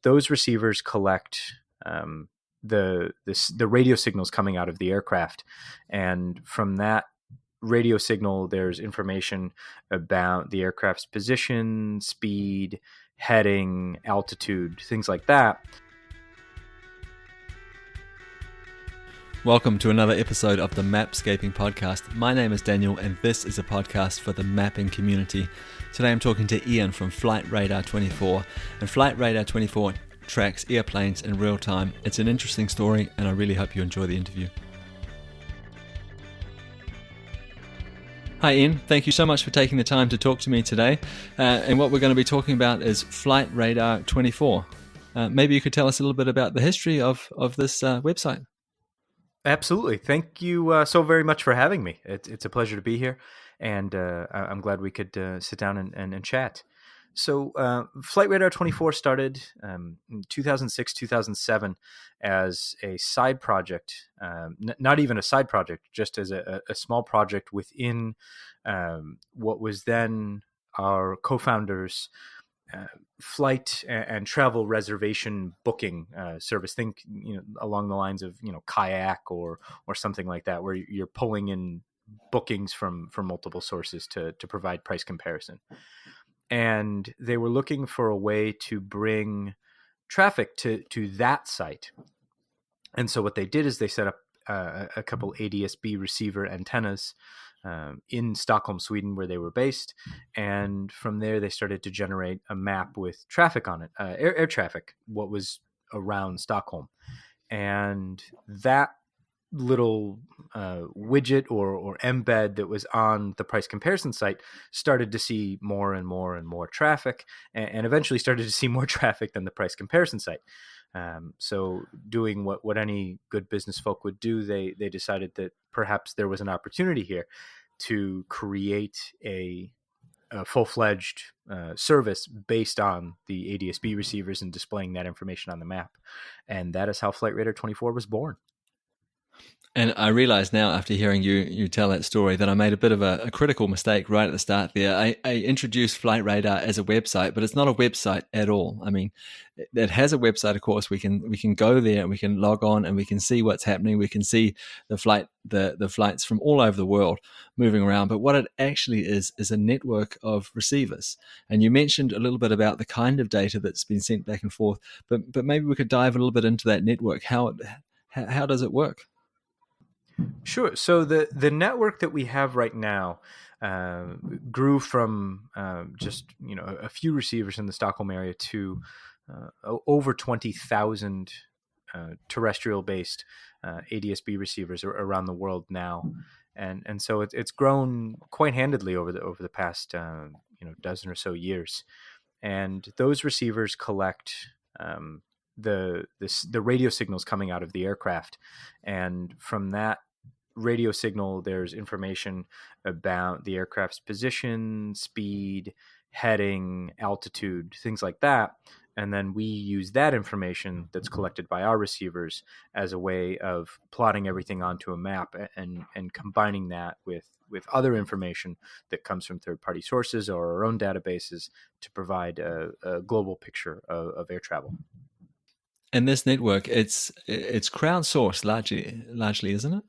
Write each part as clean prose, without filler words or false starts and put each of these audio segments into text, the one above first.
those receivers collect the radio signals coming out of the aircraft, and from that radio signal, there's information about the aircraft's position, speed, heading, altitude, things like that. Welcome to another episode of the Mapscaping podcast. My name is Daniel, and this is a podcast for the mapping community. Today I'm talking to Ian from Flightradar 24, and Flightradar 24 tracks airplanes in real time. It's an interesting story, and I really hope you enjoy the interview. Hi Ian, thank you so much for taking the time to talk to me today. And what we're going to be talking about is Flightradar 24. Maybe you could tell us a little bit about the history of this website. Absolutely. Thank you so very much for having me. It's a pleasure to be here, and I'm glad we could sit down and chat. So Flightradar 24 started in 2006, 2007 as a side project, not even a side project, just as a small project within what was then our co-founders' flight and travel reservation booking service. Think, along the lines of, Kayak or something like that, where you're pulling in bookings from multiple sources to provide price comparison. And they were looking for a way to bring traffic to that site. And so what they did is they set up a couple ADS-B receiver antennas in Stockholm, Sweden, where they were based. And from there, they started to generate a map with traffic on it, air traffic, what was around Stockholm. And that little widget or embed that was on the price comparison site started to see more and more and more traffic, and eventually started to see more traffic than the price comparison site. So doing what any good business folk would do, they decided that perhaps there was an opportunity here to create a full-fledged service based on the ADS-B receivers and displaying that information on the map. And that is how Flightradar 24 was born. And I realize now, after hearing you tell that story, that I made a bit of a critical mistake right at the start there. I introduced Flightradar as a website, but it's not a website at all. I mean, it has a website, of course. We can go there and we can log on and we can see what's happening. We can see the flights from all over the world moving around. But what it actually is a network of receivers. And you mentioned a little bit about the kind of data that's been sent back and forth. But maybe we could dive a little bit into that network. How does it work? Sure. So the network that we have right now grew from just a few receivers in the Stockholm area to over 20,000 terrestrial-based ADS-B receivers around the world now, and so it's grown quite handedly over the past dozen or so years, and those receivers collect the radio signals coming out of the aircraft, and from that radio signal, there's information about the aircraft's position, speed, heading, altitude, things like that. And then we use that information that's collected by our receivers as a way of plotting everything onto a map and combining that with other information that comes from third-party sources or our own databases to provide a global picture of air travel. And this network, it's crowdsourced largely, isn't it?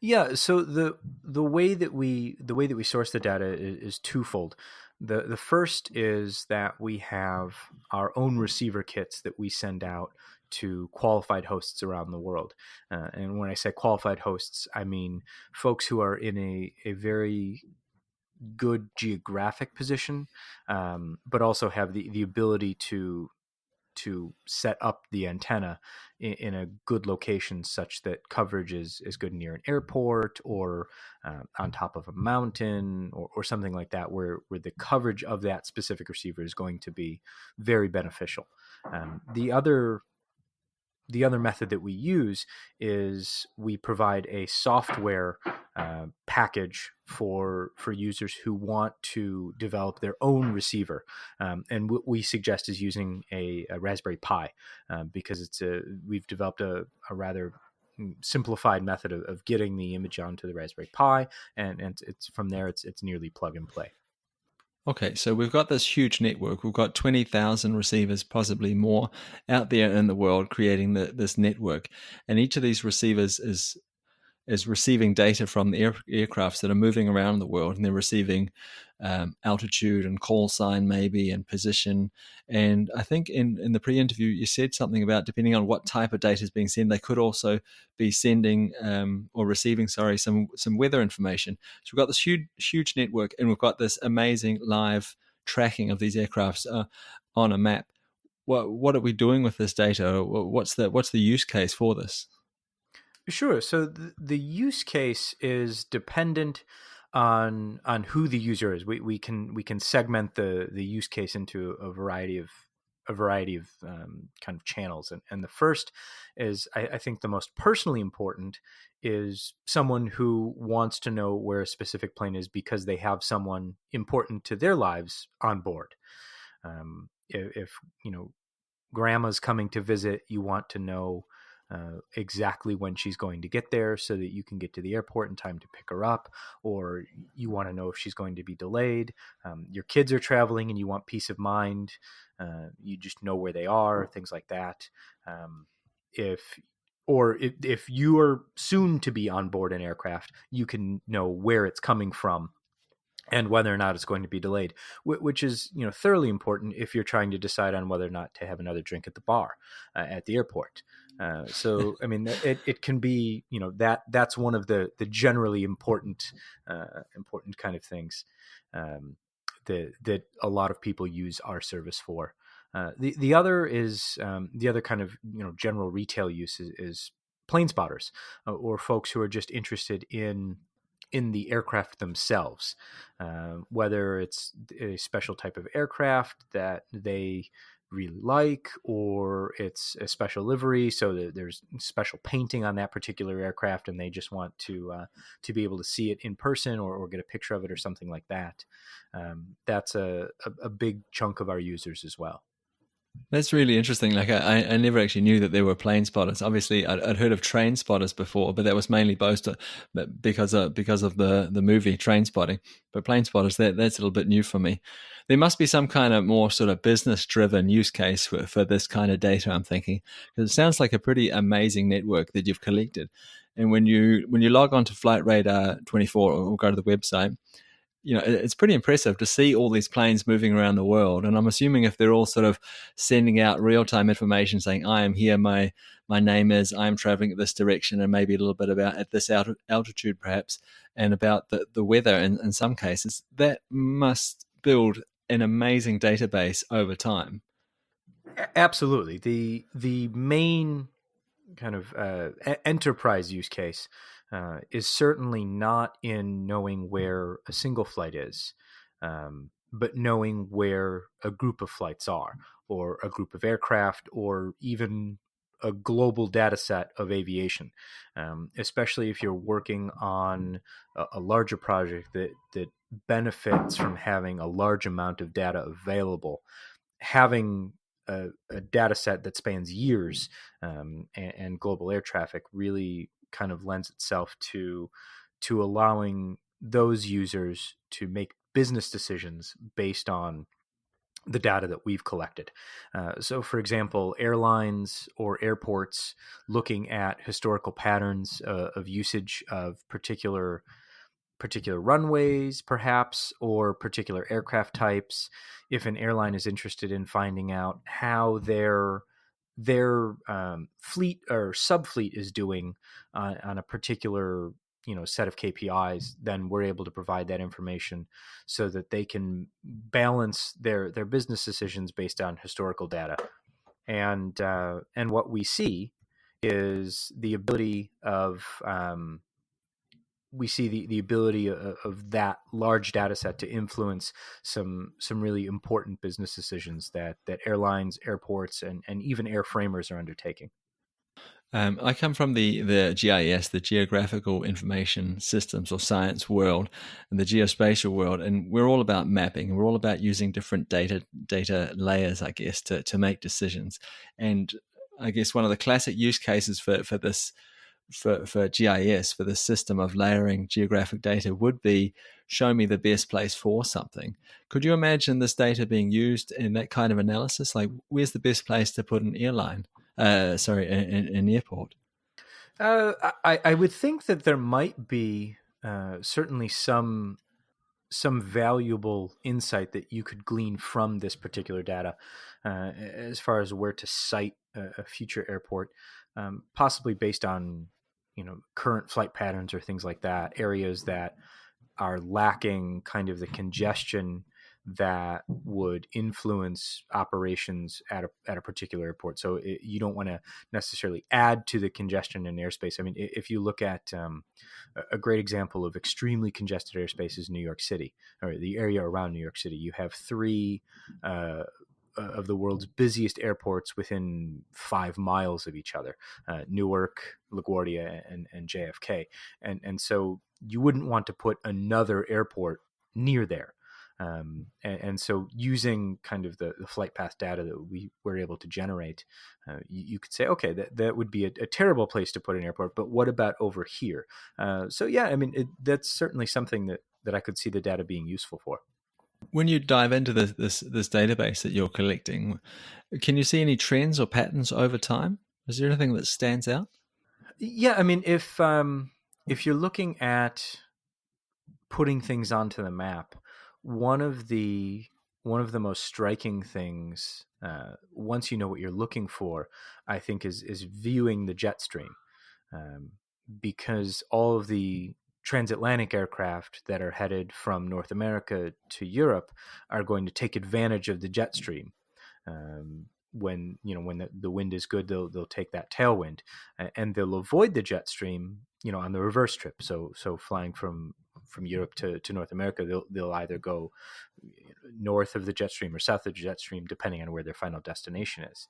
Yeah, so the way that we source the data is twofold. The first is that we have our own receiver kits that we send out to qualified hosts around the world. And when I say qualified hosts, I mean folks who are in a very good geographic position, but also have the ability to set up the antenna in a good location such that coverage is good near an airport or on top of a mountain or something like that, where the coverage of that specific receiver is going to be very beneficial. The other method that we use is we provide a software package for users who want to develop their own receiver, and what we suggest is using a Raspberry Pi, because we've developed a rather simplified method of getting the image onto the Raspberry Pi, and it's from there it's nearly plug and play. Okay, so we've got this huge network. We've got 20,000 receivers, possibly more, out there in the world creating this network. And each of these receivers is receiving data from the aircrafts that are moving around the world, and they're receiving altitude and call sign maybe and position. And I think in the pre-interview you said something about depending on what type of data is being sent, they could also be sending or receiving, sorry, some weather information. So we've got this huge network, and we've got this amazing live tracking of these aircrafts on a map. What are we doing with this data? What's the use case for this? Sure. So the use case is dependent on who the user is. We can segment the use case into a variety of kind of channels, and the first is I think the most personally important is someone who wants to know where a specific plane is because they have someone important to their lives on board. If grandma's coming to visit, you want to know exactly when she's going to get there so that you can get to the airport in time to pick her up, or you want to know if she's going to be delayed. Your kids are traveling and you want peace of mind. You just know where they are, things like that. If if you are soon to be on board an aircraft, you can know where it's coming from and whether or not it's going to be delayed, which is thoroughly important if you're trying to decide on whether or not to have another drink at the bar at the airport. So I mean, it can be that's one of the generally important kind of things that a lot of people use our service for. The other is the other kind of general retail use is plane spotters, or folks who are just interested in the aircraft themselves, whether it's a special type of aircraft that they really like, or it's a special livery, so that there's special painting on that particular aircraft, and they just want to be able to see it in person, or get a picture of it or something like that. That's a big chunk of our users as well. That's really interesting. Like I never actually knew that there were plane spotters. Obviously, I'd heard of train spotters before, but that was mainly because of the movie Train Spotting. But plane spotters, that's a little bit new for me. There must be some kind of more sort of business driven use case for this kind of data. I'm thinking, because it sounds like a pretty amazing network that you've collected. And when you log on to Flightradar 24 or go to the website, it's pretty impressive to see all these planes moving around the world. And I'm assuming if they're all sort of sending out real-time information saying, I am here, my name is, I'm traveling at this direction, and maybe a little bit about at this altitude perhaps, and about the weather in some cases, that must build an amazing database over time. Absolutely. The main kind of enterprise use case is certainly not in knowing where a single flight is, but knowing where a group of flights are, or a group of aircraft, or even a global data set of aviation, especially if you're working on a larger project that benefits from having a large amount of data available. Having a data set that spans years, and global air traffic really kind of lends itself to allowing those users to make business decisions based on the data that we've collected. So, for example, airlines or airports looking at historical patterns of usage of particular runways, perhaps, or particular aircraft types. If an airline is interested in finding out how their fleet or subfleet is doing on a particular set of KPIs, then we're able to provide that information so that they can balance their business decisions based on historical data. And what we see is the ability of the ability of that large data set to influence some really important business decisions that airlines, airports, and even airframers are undertaking. I come from the GIS, the Geographical Information Systems or Science world, and the geospatial world, and we're all about mapping. We're all about using different data layers, I guess, to make decisions. And I guess one of the classic use cases for this for GIS, for the system of layering geographic data, would be show me the best place for something. Could you imagine this data being used in that kind of analysis? Like, where's the best place to put an airline? An airport. I would think that there might be certainly some valuable insight that you could glean from this particular data as far as where to site a future airport, possibly based on current flight patterns or things like that, areas that are lacking kind of the congestion that would influence operations at a particular airport. So you don't want to necessarily add to the congestion in airspace. I mean, if you look at a great example of extremely congested airspace is New York City, or the area around New York City. You have three of the world's busiest airports within 5 miles of each other: Newark, LaGuardia, and JFK. And so you wouldn't want to put another airport near there. And so using kind of the flight path data that we were able to generate, you could say, okay, that would be a terrible place to put an airport, but what about over here? So yeah, I mean, that's certainly something that I could see the data being useful for. When you dive into this database that you're collecting, can you see any trends or patterns over time? Is there anything that stands out? Yeah, I mean, if you're looking at putting things onto the map, one of the most striking things, once you know what you're looking for, I think is viewing the jet stream, because all of the transatlantic aircraft that are headed from North America to Europe are going to take advantage of the jet stream. When the wind is good, they'll take that tailwind, and they'll avoid the jet stream on the reverse trip. So flying from Europe to North America, they'll either go north of the jet stream or south of the jet stream, depending on where their final destination is.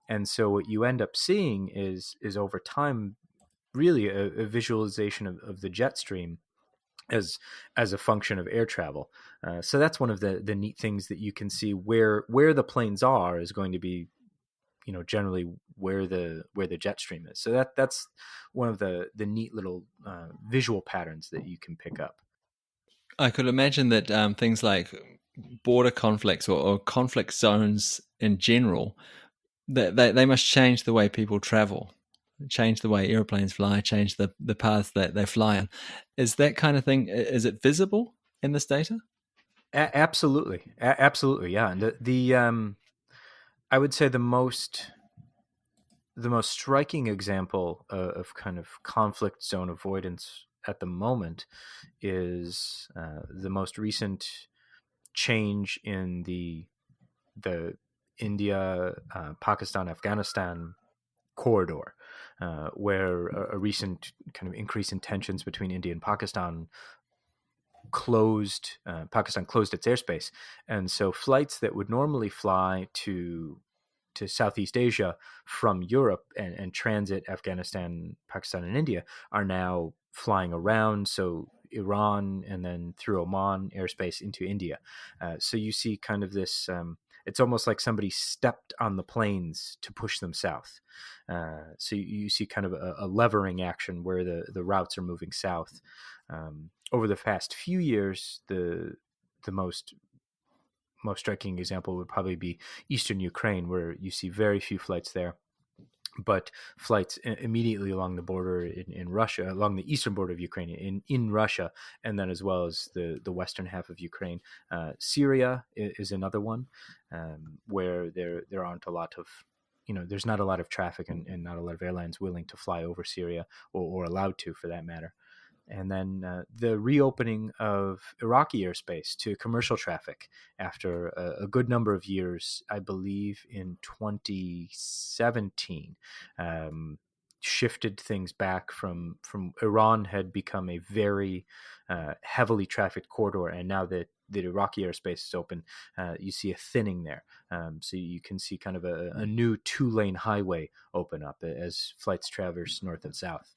And so what you end up seeing is over time really a visualization of the jet stream as a function of air travel. So that's one of the neat things that you can see where the planes are is going to be, generally where the jet stream is. So that's one of the neat little visual patterns that you can pick up. I could imagine that things like border conflicts or conflict zones in general, that they must change the way people travel, change the way airplanes fly, change the paths that they fly on. Is that kind of thing, is it visible in this data? Absolutely. Absolutely. Yeah. And I would say the most striking example of kind of conflict zone avoidance at the moment is the most recent change in the India, Pakistan, Afghanistan corridor, where a recent kind of increase in tensions between India and Pakistan Pakistan closed its airspace, and so flights that would normally fly to Southeast Asia from Europe and transit Afghanistan, Pakistan, and India are now flying around. So Iran and then through Oman airspace into India. So you see kind of this. It's almost like somebody stepped on the planes to push them south. So you see kind of a levering action where the routes are moving south. Over the past few years, the most striking example would probably be Eastern Ukraine, where you see very few flights there, but flights immediately along the border in Russia, along the eastern border of Ukraine in Russia, and then as well as the western half of Ukraine. Syria is another one, where there aren't a lot of there's not a lot of traffic and not a lot of airlines willing to fly over Syria or allowed to, for that matter. And then the reopening of Iraqi airspace to commercial traffic after a good number of years, I believe in 2017, shifted things back from Iran had become a very heavily trafficked corridor, and now that the Iraqi airspace is open, you see a thinning there. So you can see kind of a new 2-lane highway open up as flights traverse north and south.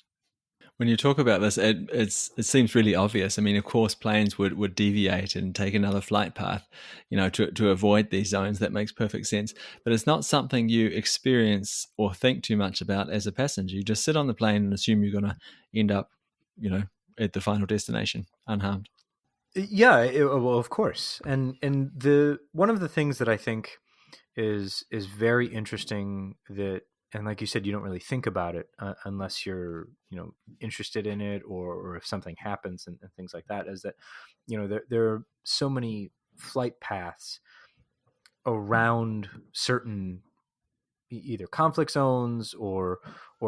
When you talk about this, it seems really obvious. I mean, of course, planes would deviate and take another flight path, to avoid these zones. That makes perfect sense. But it's not something you experience or think too much about as a passenger. You just sit on the plane and assume you're going to end up, you know, at the final destination unharmed. Yeah, well, of course, and the one of the things that I think is very interesting that, and like you said, you don't really think about it unless you're interested in it, or if something happens, and things like that, is that there are so many flight paths around certain either conflict zones, or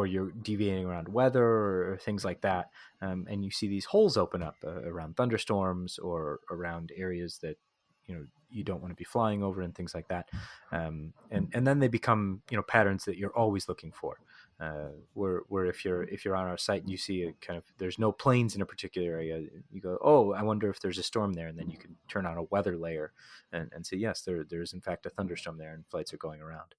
you're deviating around weather, or things like that, and you see these holes open up around thunderstorms, or around areas that you don't want to be flying over, and things like that, and then they become patterns that you're always looking for, where if you're on our site and you see a kind of, there's no planes in a particular area, you go, oh, I wonder if there's a storm there, and then you can turn on a weather layer and say, yes, there's in fact a thunderstorm there, and flights are going around.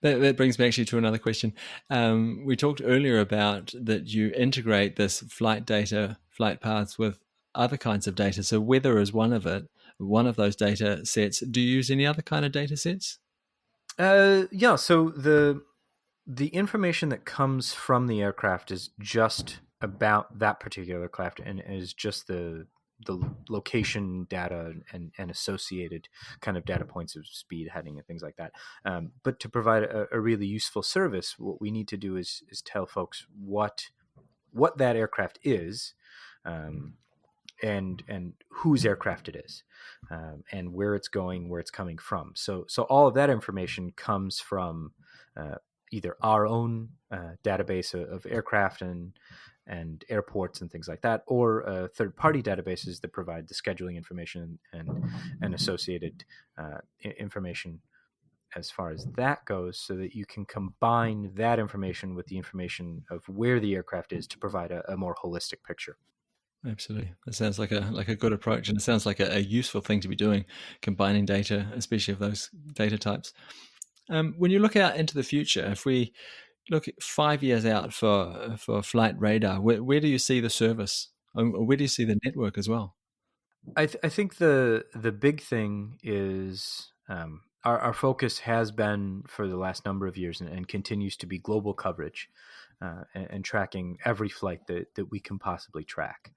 That brings me actually to another question. We talked earlier about that you integrate this flight data, flight paths with other kinds of data. So weather is one of those data sets. Do you use any other kind of data sets? Yeah. So the information that comes from the aircraft is just about that particular craft, and is just the location data, and associated kind of data points of speed, heading, and things like that. But to provide a really useful service, what we need to do is tell folks what that aircraft is, um, and whose aircraft it is, and where it's going, where it's coming from. So all of that information comes from either our own database of aircraft and airports and things like that, or third-party databases that provide the scheduling information and associated information as far as that goes, so that you can combine that information with the information of where the aircraft is to provide a more holistic picture. Absolutely. That sounds like a good approach, and it sounds like a useful thing to be doing, combining data, especially of those data types. When you look out into the future, if we look at 5 years out for Flightradar, where do you see the service? Where do you see the network as well? I think the big thing is, our focus has been for the last number of years, and continues to be global coverage, and tracking every flight that we can possibly track.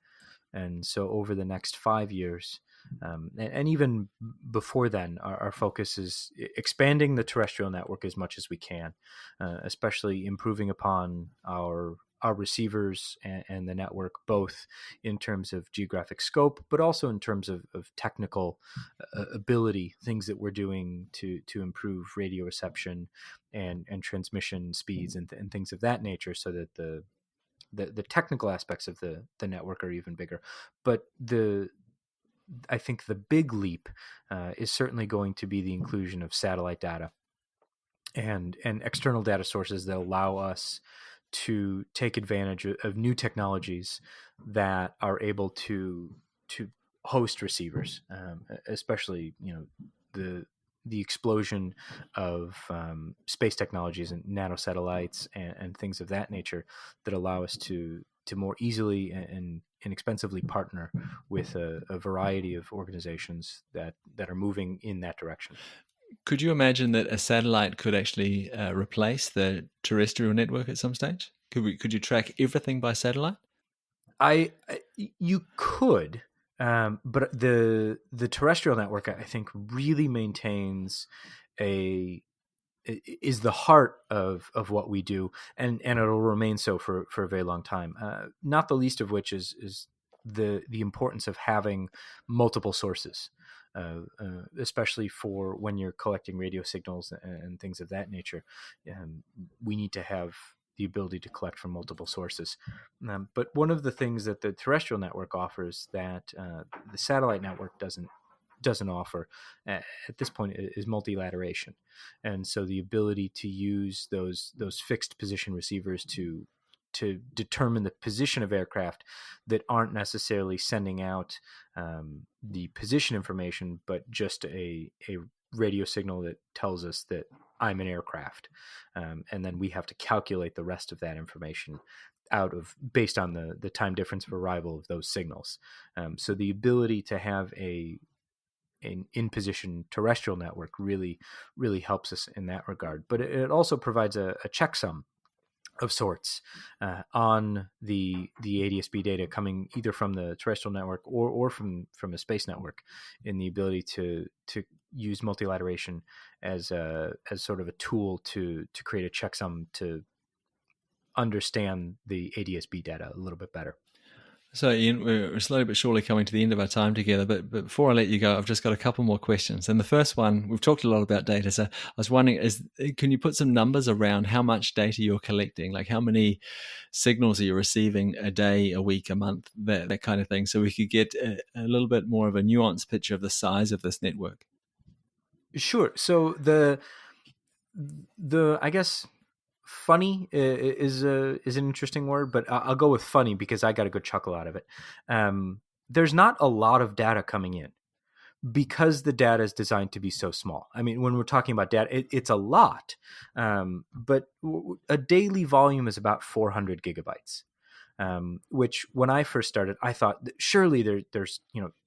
And so over the next 5 years, and even before then, our focus is expanding the terrestrial network as much as we can, especially improving upon our receivers and the network, both in terms of geographic scope, but also in terms of technical ability, things that we're doing to improve radio reception and transmission speeds, and things of that nature, so that the technical aspects of the network are even bigger. But I think the big leap is certainly going to be the inclusion of satellite data and external data sources that allow us to take advantage of new technologies that are able to host receivers, especially the explosion of space technologies and nanosatellites and things of that nature, that allow us to more easily and inexpensively partner with a variety of organizations that are moving in that direction. Could you imagine that a satellite could actually replace the terrestrial network at some stage? Could you track everything by satellite? You could, but the terrestrial network, I think, really maintains a is the heart of what we do, and it'll remain so for a very long time. Not the least of which is the importance of having multiple sources, especially for when you're collecting radio signals and things of that nature. We need to have the ability to collect from multiple sources. But one of the things that the terrestrial network offers that the satellite network doesn't offer at this point is multilateration, and so the ability to use those fixed position receivers to determine the position of aircraft that aren't necessarily sending out the position information, but just a radio signal that tells us that I'm an aircraft, and then we have to calculate the rest of that information out of based on the time difference of arrival of those signals. So the ability to have an in-position terrestrial network really helps us in that regard. But it also provides a checksum of sorts on the ADS-B data coming either from the terrestrial network or from a space network, in the ability to use multilateration as sort of a tool to create a checksum to understand the ADS-B data a little bit better. So, Ian, we're slowly but surely coming to the end of our time together. But before I let you go, I've just got a couple more questions. And the first one, we've talked a lot about data. So I was wondering, can you put some numbers around how much data you're collecting? Like how many signals are you receiving a day, a week, a month, that kind of thing, so we could get a little bit more of a nuanced picture of the size of this network? Sure. So the I guess funny is an interesting word, but I'll go with funny because I got a good chuckle out of it. There's not a lot of data coming in because the data is designed to be so small. I mean, when we're talking about data, it's a lot, but a daily volume is about 400 gigabytes. Which when I first started, I thought surely there's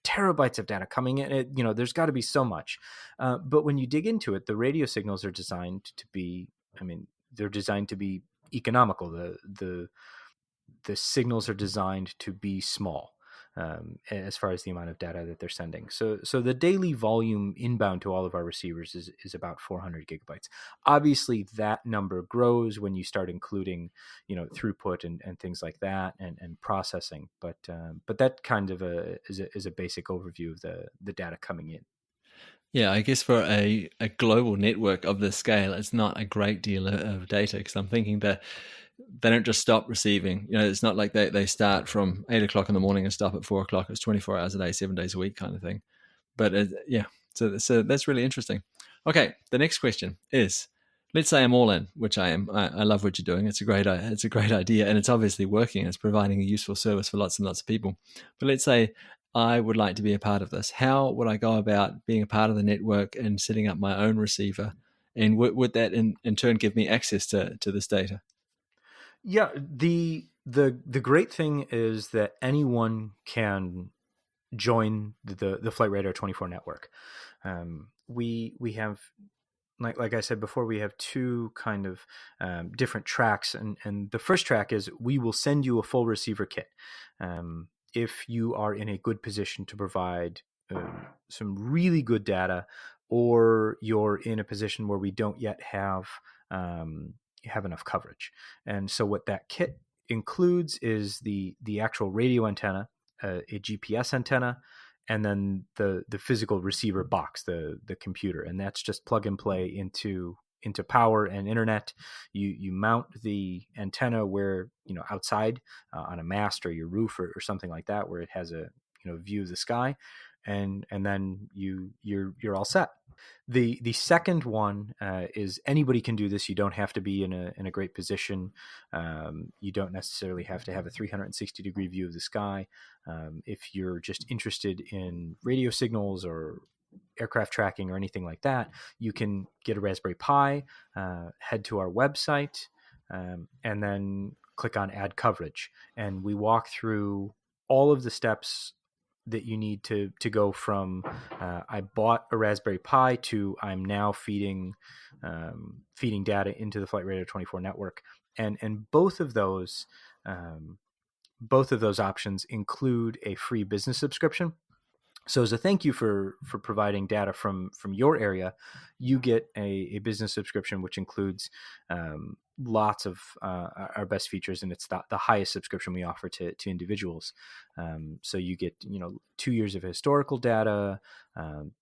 terabytes of data coming in. There's got to be so much, but when you dig into it, the radio signals are designed to be. I mean, they're designed to be economical. The signals are designed to be small, as far as the amount of data that they're sending. So the daily volume inbound to all of our receivers is about 400 gigabytes. Obviously, that number grows when you start including, throughput and things like that, and processing. But that kind of is a basic overview of the data coming in. Yeah, I guess for a global network of this scale, it's not a great deal of data, because I'm thinking that they don't just stop receiving. It's not like they start from 8 o'clock in the morning and stop at 4 o'clock. It's 24 hours a day, 7 days a week kind of thing. But yeah, so that's really interesting. Okay, the next question is, let's say I'm all in, which I am. I love what you're doing. It's a great idea, and it's obviously working. It's providing a useful service for lots and lots of people. But let's say I would like to be a part of this. How would I go about being a part of the network and setting up my own receiver? And would that in turn give me access to this data? Yeah, the great thing is that anyone can join the Flightradar 24 network. We have, like I said before, we have two kind of different tracks, and the first track is we will send you a full receiver kit if you are in a good position to provide some really good data, or you're in a position where we don't yet have enough coverage. And so what that kit includes is the actual radio antenna, a GPS antenna, and then the physical receiver box, the computer, and that's just plug and play into power and internet. You mount the antenna where, outside on a mast or your roof or something like that, where it has a view of the sky, and then you're all set. The second one is anybody can do this. You don't have to be in a great position. You don't necessarily have to have a 360-degree view of the sky. If you're just interested in radio signals or aircraft tracking or anything like that, you can get a Raspberry Pi, head to our website, and then click on Add Coverage. And we walk through all of the steps that you need to go from I bought a Raspberry Pi to I'm now feeding data into the Flightradar 24 network, and both of those options include a free business subscription. So as a thank you for providing data from your area, you get a business subscription, which includes lots of our best features, and it's the highest subscription we offer to individuals. So you get 2 years of historical data,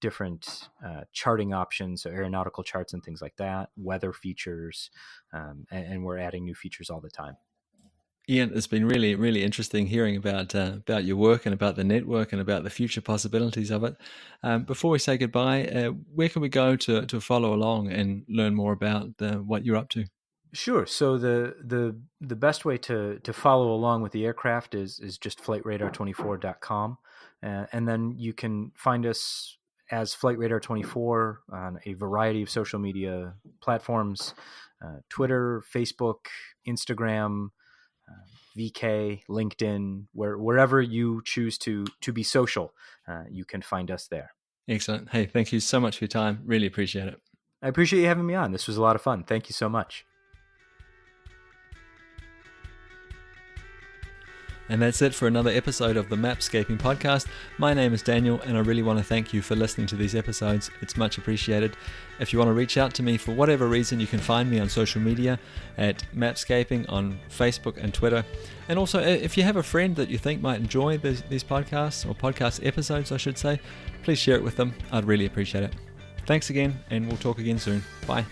different charting options, so aeronautical charts and things like that, weather features, and we're adding new features all the time. Ian, it's been really, really interesting hearing about your work and about the network and about the future possibilities of it. Before we say goodbye, where can we go to follow along and learn more about what you're up to? Sure. So the best way to follow along with the aircraft is just flightradar24.com, and then you can find us as Flightradar24 on a variety of social media platforms: Twitter, Facebook, Instagram, VK, LinkedIn, wherever you choose to be social, you can find us there. Excellent. Hey, thank you so much for your time. Really appreciate it. I appreciate you having me on. This was a lot of fun. Thank you so much. And that's it for another episode of the Mapscaping podcast. My name is Daniel, and I really want to thank you for listening to these episodes. It's much appreciated. If you want to reach out to me for whatever reason, you can find me on social media at Mapscaping on Facebook and Twitter. And also, if you have a friend that you think might enjoy these podcasts, or podcast episodes, I should say, please share it with them. I'd really appreciate it. Thanks again, and we'll talk again soon. Bye.